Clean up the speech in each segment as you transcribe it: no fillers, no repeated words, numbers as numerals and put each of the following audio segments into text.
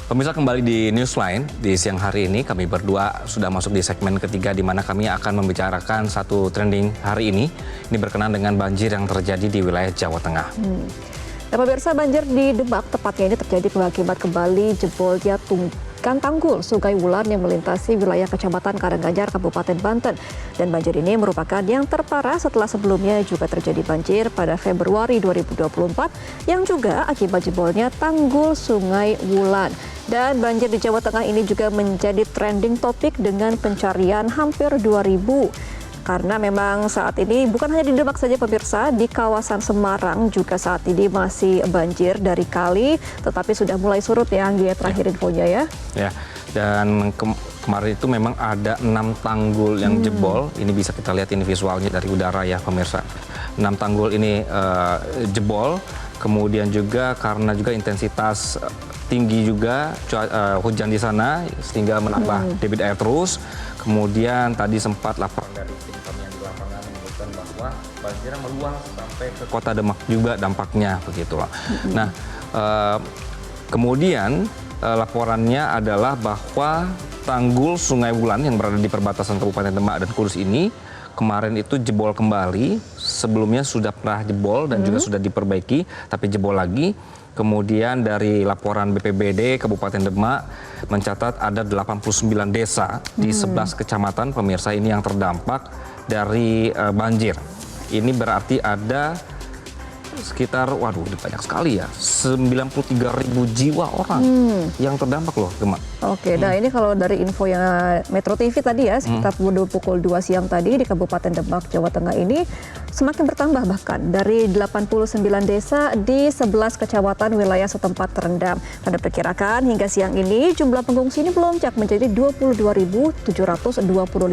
Pemirsa, kembali di Newsline di siang hari ini kami berdua sudah masuk di segmen ketiga di mana kami akan membicarakan satu trending hari ini. Ini berkenaan dengan banjir yang terjadi di wilayah Jawa Tengah. Nah, pemirsa, banjir di Demak tepatnya ini terjadi akibat kembali jebolnya tanggul Sungai Wulan yang melintasi wilayah Kecamatan Karanganyar, Kabupaten Banten. Dan banjir ini merupakan yang terparah setelah sebelumnya juga terjadi banjir pada Februari 2024 yang juga akibat jebolnya tanggul Sungai Wulan. Dan banjir di Jawa Tengah ini juga menjadi trending topik dengan pencarian hampir 2.000. Karena memang saat ini bukan hanya di Demak saja pemirsa, di kawasan Semarang juga saat ini masih banjir dari kali, tetapi sudah mulai surut ya Anggi, terakhir infonya ya. Ya, dan kemarin itu memang ada 6 tanggul yang jebol, ini bisa kita lihat ini visualnya dari udara ya pemirsa. 6 tanggul ini jebol, kemudian juga karena juga intensitas tinggi juga hujan di sana sehingga menambah debit air terus. Kemudian tadi sempat laporan dari tim kami yang di lapangan menyebutkan bahwa banjirnya meluas sampai ke kota Demak juga dampaknya begitulah. Nah, kemudian laporannya adalah bahwa tanggul Sungai Wulan yang berada di perbatasan Kabupaten Demak dan Kudus ini kemarin itu jebol kembali. Sebelumnya sudah pernah jebol dan juga sudah diperbaiki, tapi jebol lagi. Kemudian dari laporan BPBD Kabupaten Demak mencatat ada 89 desa di 11 kecamatan pemirsa ini yang terdampak dari banjir. Ini berarti ada sekitar, waduh banyak sekali ya, 93.000 jiwa orang yang terdampak loh Demak. Oke, nah ini kalau dari info yang Metro TV tadi ya, sekitar pukul 2 siang tadi di Kabupaten Demak, Jawa Tengah ini semakin bertambah bahkan dari 89 desa di 11 kecamatan wilayah setempat terendam. Dan diperkirakan hingga siang ini jumlah pengungsi ini melonjak menjadi 22.725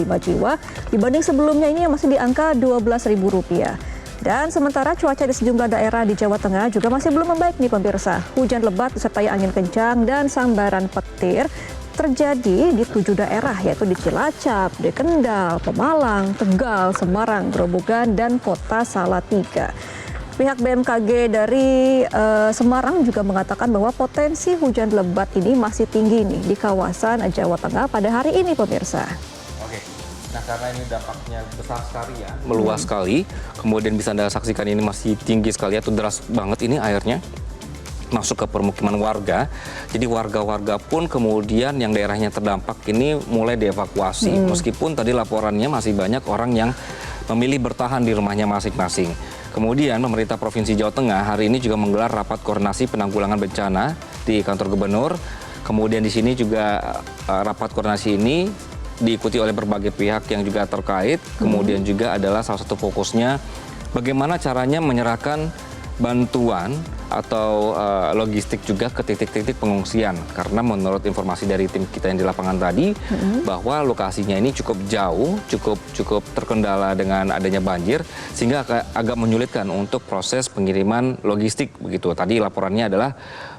jiwa dibanding sebelumnya ini yang masih di angka Rp12.000. Dan sementara cuaca di sejumlah daerah di Jawa Tengah juga masih belum membaik nih pemirsa. Hujan lebat disertai angin kencang dan sambaran petir terjadi di 7 daerah yaitu di Cilacap, di Kendal, Pemalang, Tegal, Semarang, Grobogan, dan Kota Salatiga. Pihak BMKG dari Semarang juga mengatakan bahwa potensi hujan lebat ini masih tinggi nih di kawasan Jawa Tengah pada hari ini pemirsa. Nah, karena ini dampaknya besar sekali ya, meluas sekali, kemudian bisa Anda saksikan ini masih tinggi sekali atau deras banget ini airnya masuk ke permukiman warga. Jadi warga-warga pun kemudian yang daerahnya terdampak ini mulai dievakuasi. Meskipun tadi laporannya masih banyak orang yang memilih bertahan di rumahnya masing-masing. Kemudian pemerintah Provinsi Jawa Tengah hari ini juga menggelar rapat koordinasi penanggulangan bencana di kantor gubernur. Kemudian di sini juga rapat koordinasi ini diikuti oleh berbagai pihak yang juga terkait. Kemudian juga adalah salah satu fokusnya bagaimana caranya menyerahkan bantuan atau logistik juga ke titik-titik pengungsian. Karena menurut informasi dari tim kita yang di lapangan tadi bahwa lokasinya ini cukup jauh, cukup terkendala dengan adanya banjir sehingga agak menyulitkan untuk proses pengiriman logistik begitu. Tadi laporannya adalah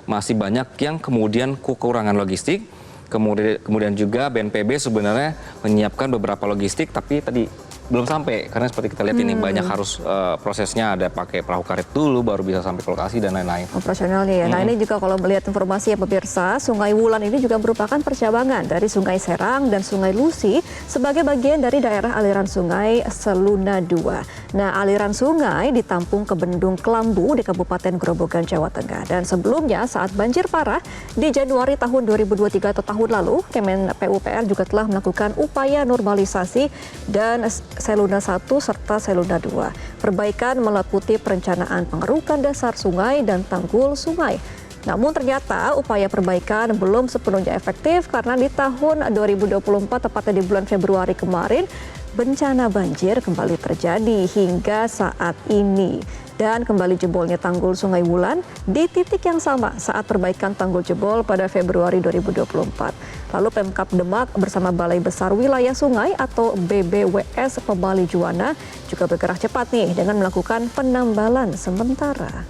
masih banyak yang kemudian kekurangan logistik. Kemudian juga BNPB sebenarnya menyiapkan beberapa logistik, tapi tadi belum sampai karena seperti kita lihat ini banyak harus prosesnya ada pakai perahu karet dulu baru bisa sampai ke lokasi dan lain-lain. Operasionalnya ya. Nah ini juga kalau melihat informasi ya pemirsa, Sungai Wulan ini juga merupakan percabangan dari Sungai Serang dan Sungai Lusi sebagai bagian dari daerah aliran Sungai Seluna II. Nah aliran sungai ditampung ke Bendung Kelambu di Kabupaten Grobogan, Jawa Tengah. Dan sebelumnya saat banjir parah di Januari tahun 2023 atau tahun lalu, Kemen PUPR juga telah melakukan upaya normalisasi dan Seluna I serta Seluna II. Perbaikan meliputi perencanaan pengerukan dasar sungai dan tanggul sungai. Namun ternyata upaya perbaikan belum sepenuhnya efektif karena di tahun 2024, tepatnya di bulan Februari kemarin, bencana banjir kembali terjadi hingga saat ini. Dan kembali jebolnya tanggul Sungai Wulan di titik yang sama saat perbaikan tanggul jebol pada Februari 2024. Lalu Pemkab Demak bersama Balai Besar Wilayah Sungai atau BBWS Pebali Juwana juga bergerak cepat nih dengan melakukan penambalan sementara.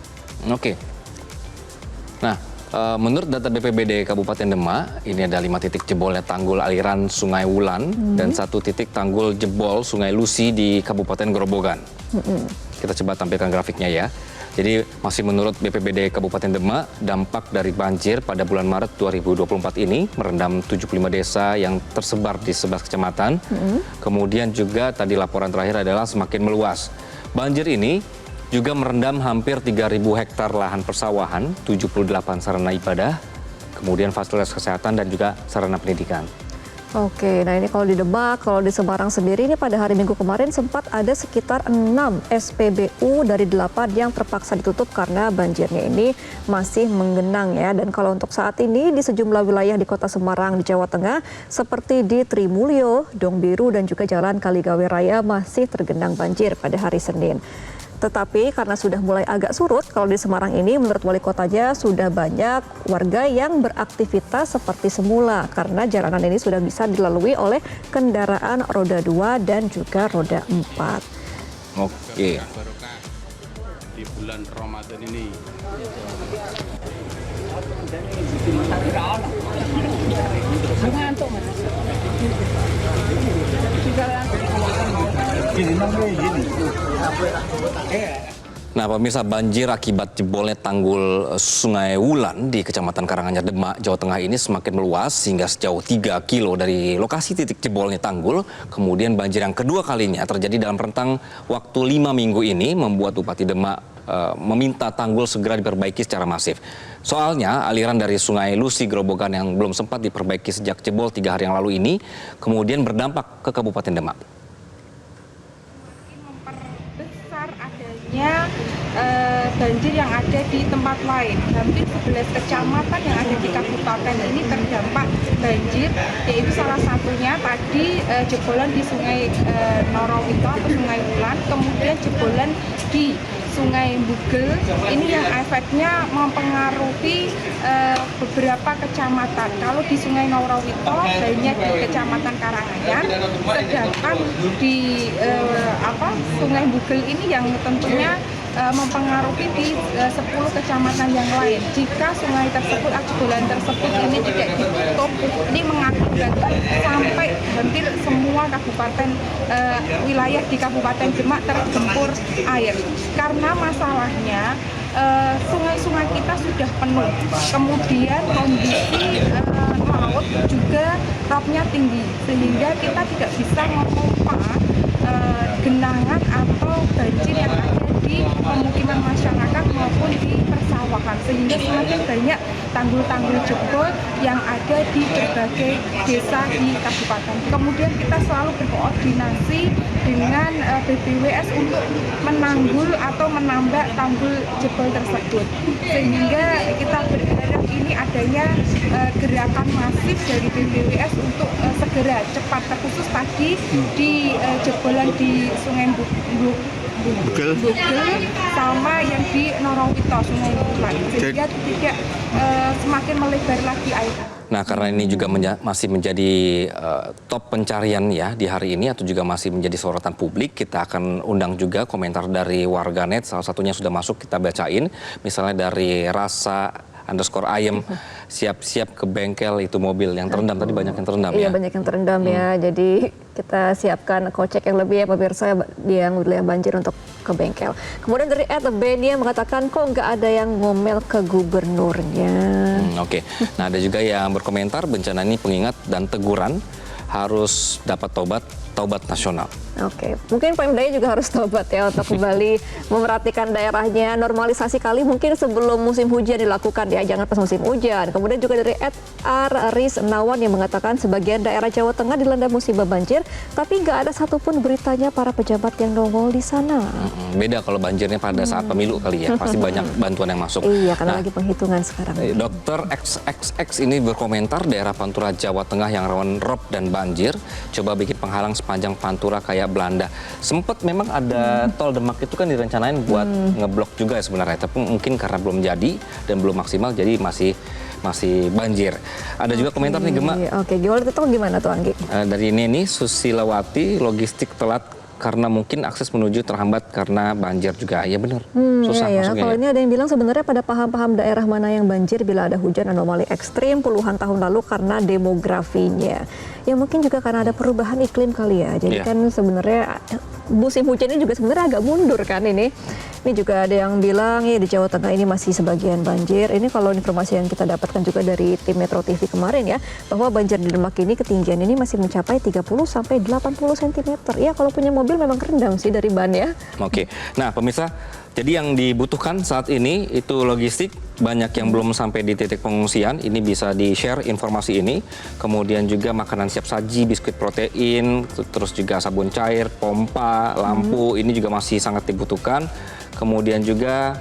Oke. Nah, menurut data BPBD Kabupaten Demak, ini ada 5 titik jebolnya tanggul aliran Sungai Wulan dan 1 titik tanggul jebol Sungai Lusi di Kabupaten Grobogan. Kita coba tampilkan grafiknya ya. Jadi masih menurut BPBD Kabupaten Demak, dampak dari banjir pada bulan Maret 2024 ini merendam 75 desa yang tersebar di 11 kecamatan. Kemudian juga tadi laporan terakhir adalah semakin meluas. Banjir ini juga merendam hampir 3.000 hektar lahan persawahan, 78 sarana ibadah, kemudian fasilitas kesehatan dan juga sarana pendidikan. Oke, nah ini kalau di Demak, kalau di Semarang sendiri ini pada hari Minggu kemarin sempat ada sekitar 6 SPBU dari 8 yang terpaksa ditutup karena banjirnya ini masih menggenang ya. Dan kalau untuk saat ini di sejumlah wilayah di Kota Semarang di Jawa Tengah seperti di Trimulyo, Dong Biru dan juga Jalan Kaligawe Raya masih tergenang banjir pada hari Senin. Tetapi karena sudah mulai agak surut, kalau di Semarang ini menurut wali kotanya sudah banyak warga yang beraktivitas seperti semula karena jalanan ini sudah bisa dilalui oleh kendaraan roda 2 dan juga roda 4. Oke. Barokah di bulan Ramadan ini. Nah, pemirsa, banjir akibat jebolnya tanggul Sungai Wulan di Kecamatan Karanganyar, Demak, Jawa Tengah ini semakin meluas hingga sejauh 3 kilo dari lokasi titik jebolnya tanggul. Kemudian banjir yang kedua kalinya terjadi dalam rentang waktu 5 minggu ini membuat Bupati Demak meminta tanggul segera diperbaiki secara masif. Soalnya aliran dari Sungai Lusi Grobogan yang belum sempat diperbaiki sejak jebol 3 hari yang lalu ini kemudian berdampak ke Kabupaten Demak. Memperbesar adanya banjir yang ada di tempat lain. Hampir 11 kecamatan yang ada di kabupaten ini terdampak banjir, yaitu salah satunya tadi jebolan di Sungai Norowito atau Sungai Wulan, kemudian jebolan di Sungai Bugel. Ini yang efeknya mempengaruhi beberapa kecamatan. Kalau di Sungai Norowito hanya di Kecamatan Karanganyar, sedangkan di Sungai Bugel ini yang tentunya mempengaruhi di 10 kecamatan yang lain. Jika sungai tersebut atau jebolan tersebut ini tidak ditutup, ini mengakibatkan sampai hampir semua kabupaten wilayah di Kabupaten Demak tergempur air. Karena masalahnya sungai-sungai kita sudah penuh, kemudian kondisi laut juga ropnya tinggi, sehingga kita tidak bisa memompa genangan atau banjir yang ada di pemukiman masyarakat maupun di persawahan, sehingga semakin banyak tanggul-tanggul jebol yang ada di berbagai desa di kabupaten. Kemudian kita selalu berkoordinasi dengan BPWS untuk menanggul atau menambah tanggul jebol tersebut, sehingga kita berharap ini adanya gerakan masif dari BPWS untuk segera cepat, terkhusus tadi di jebolan di Sungai Bugel sama yang di Norowito, Sungai Wulan, sehingga tidak semakin melebar lagi air. Nah, karena ini juga masih menjadi top pencarian ya di hari ini atau juga masih menjadi sorotan publik, kita akan undang juga komentar dari warganet. Salah satunya sudah masuk, kita bacain. Misalnya dari Rasa_ayem, siap-siap ke bengkel itu mobil yang terendam. Tadi banyak yang terendam ya? Iya, banyak yang terendam ya. Jadi kita siapkan kocek yang lebih ya pemirsa yang wilayah banjir untuk ke bengkel. Kemudian dari @benia mengatakan kok nggak ada yang ngomel ke gubernurnya. Oke. Nah, ada juga yang berkomentar bencana ini pengingat dan teguran harus dapat taubat nasional. Oke, mungkin Pemdanya juga harus tobat ya untuk kembali memerhatikan daerahnya. Normalisasi kali mungkin sebelum musim hujan dilakukan ya, jangan pas musim hujan. Kemudian juga dari @arisnawan yang mengatakan sebagian daerah Jawa Tengah dilanda musibah banjir, tapi nggak ada satupun beritanya para pejabat yang nongol di sana. Beda kalau banjirnya pada saat pemilu kali ya, pasti banyak bantuan yang masuk. Iya, karena lagi penghitungan sekarang. Dokter XXX ini berkomentar daerah Pantura Jawa Tengah yang rawan rob dan banjir, coba bikin penghalang sepanjang Pantura kayak Belanda. Sempat memang ada tol Demak itu kan direncanain buat ngeblok juga sebenarnya, tapi mungkin karena belum jadi dan belum maksimal jadi masih banjir. Ada juga komentar nih Gemma. Oke, gimana tuh Anggi? Dari Neni Susilawati, logistik telat karena mungkin akses menuju terhambat karena banjir juga. Ya benar, susah ya. masuknya. Kalau ini ada yang bilang sebenarnya pada paham-paham daerah mana yang banjir bila ada hujan anomali ekstrim puluhan tahun lalu karena demografinya. Ya mungkin juga karena ada perubahan iklim kali ya. Jadi kan sebenarnya musim hujan ini juga sebenarnya agak mundur kan ini. Ini juga ada yang bilang ya di Jawa Tengah ini masih sebagian banjir. Ini kalau informasi yang kita dapatkan juga dari tim Metro TV kemarin ya, bahwa banjir di Demak ini ketinggian ini masih mencapai 30 sampai 80 cm. Ya kalau punya mobil memang rendam sih dari ban ya. Oke, nah pemirsa, jadi yang dibutuhkan saat ini itu logistik, banyak yang belum sampai di titik pengungsian, ini bisa di-share informasi ini. Kemudian juga makanan siap saji, biskuit protein, terus juga sabun cair, pompa, lampu, ini juga masih sangat dibutuhkan. Kemudian juga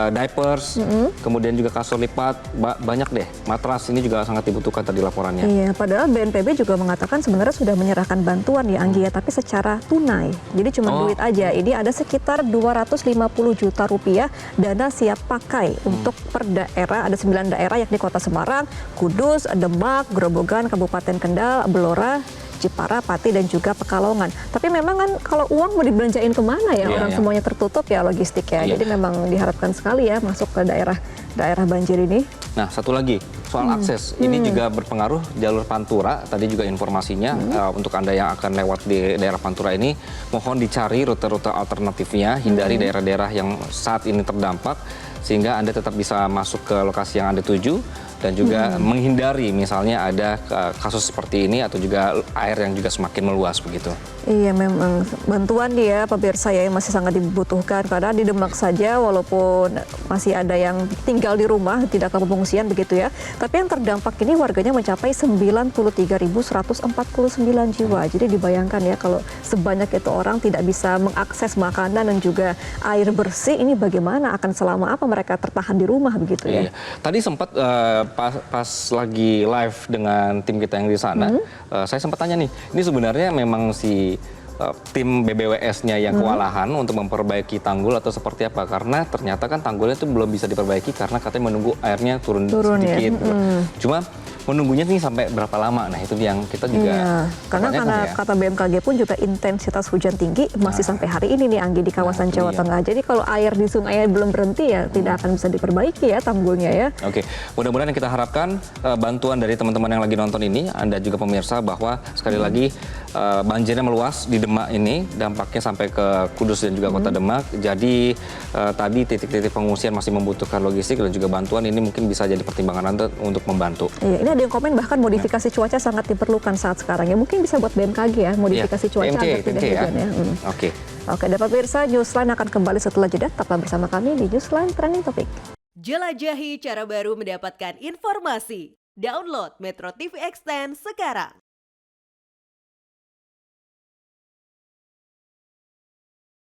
diapers, kemudian juga kasur lipat, banyak deh. Matras ini juga sangat dibutuhkan tadi laporannya. Iya, padahal BNPB juga mengatakan sebenarnya sudah menyerahkan bantuan ya Anggi ya, tapi secara tunai. Jadi cuma duit aja. Ini ada sekitar 250 juta rupiah dana siap pakai untuk per daerah. Ada 9 daerah yakni Kota Semarang, Kudus, Demak, Grobogan, Kabupaten Kendal, Blora, Jepara, Pati, dan juga Pekalongan. Tapi memang kan kalau uang mau dibelanjain kemana ya? Orang semuanya tertutup ya logistik ya. Jadi memang diharapkan sekali ya masuk ke daerah banjir ini. Nah, satu lagi soal akses. Ini juga berpengaruh jalur Pantura. Tadi juga informasinya untuk Anda yang akan lewat di daerah Pantura ini, mohon dicari rute-rute alternatifnya, hindari daerah-daerah yang saat ini terdampak sehingga Anda tetap bisa masuk ke lokasi yang Anda tuju dan juga menghindari misalnya ada kasus seperti ini atau juga air yang juga semakin meluas begitu. Iya, memang bantuan dia pemirsa ya yang masih sangat dibutuhkan karena di Demak saja walaupun masih ada yang tinggal di rumah tidak ke pengungsian begitu ya, tapi yang terdampak ini warganya mencapai 93.149 jiwa. Jadi dibayangkan ya kalau sebanyak itu orang tidak bisa mengakses makanan dan juga air bersih, ini bagaimana akan selama apa mereka tertahan di rumah begitu ya. Iya. Tadi sempat pas lagi live dengan tim kita yang di sana, saya sempat tanya nih, ini sebenarnya memang si tim BBWS-nya yang kewalahan untuk memperbaiki tanggul atau seperti apa? Karena ternyata kan tanggulnya itu belum bisa diperbaiki karena katanya menunggu airnya turun sedikit. Ya. Gitu. Cuma menunggunya nih sampai berapa lama? Nah itu yang kita juga. Iya, karena kata BMKG pun juga intensitas hujan tinggi masih sampai hari ini nih Anggi di kawasan Jawa Tengah. Jadi kalau air di sungai belum berhenti ya tidak akan bisa diperbaiki ya tanggulnya ya. Oke, mudah-mudahan yang kita harapkan bantuan dari teman-teman yang lagi nonton ini, Anda juga pemirsa, bahwa sekali lagi banjirnya meluas di Demak ini, dampaknya sampai ke Kudus dan juga Kota Demak. Jadi tadi titik-titik pengungsian masih membutuhkan logistik dan juga bantuan, ini mungkin bisa jadi pertimbangan Anda untuk membantu. Iya, ini ada yang komen bahkan modifikasi cuaca sangat diperlukan saat sekarang ya. Mungkin bisa buat BMKG ya, modifikasi cuaca agar tidak hujan ya. Oke. Oke, dapat pemirsa, Newsline akan kembali setelah jeda. Tetaplah bersama kami di Newsline Trending Topic. Jelajahi cara baru mendapatkan informasi. Download Metro TV Extend sekarang.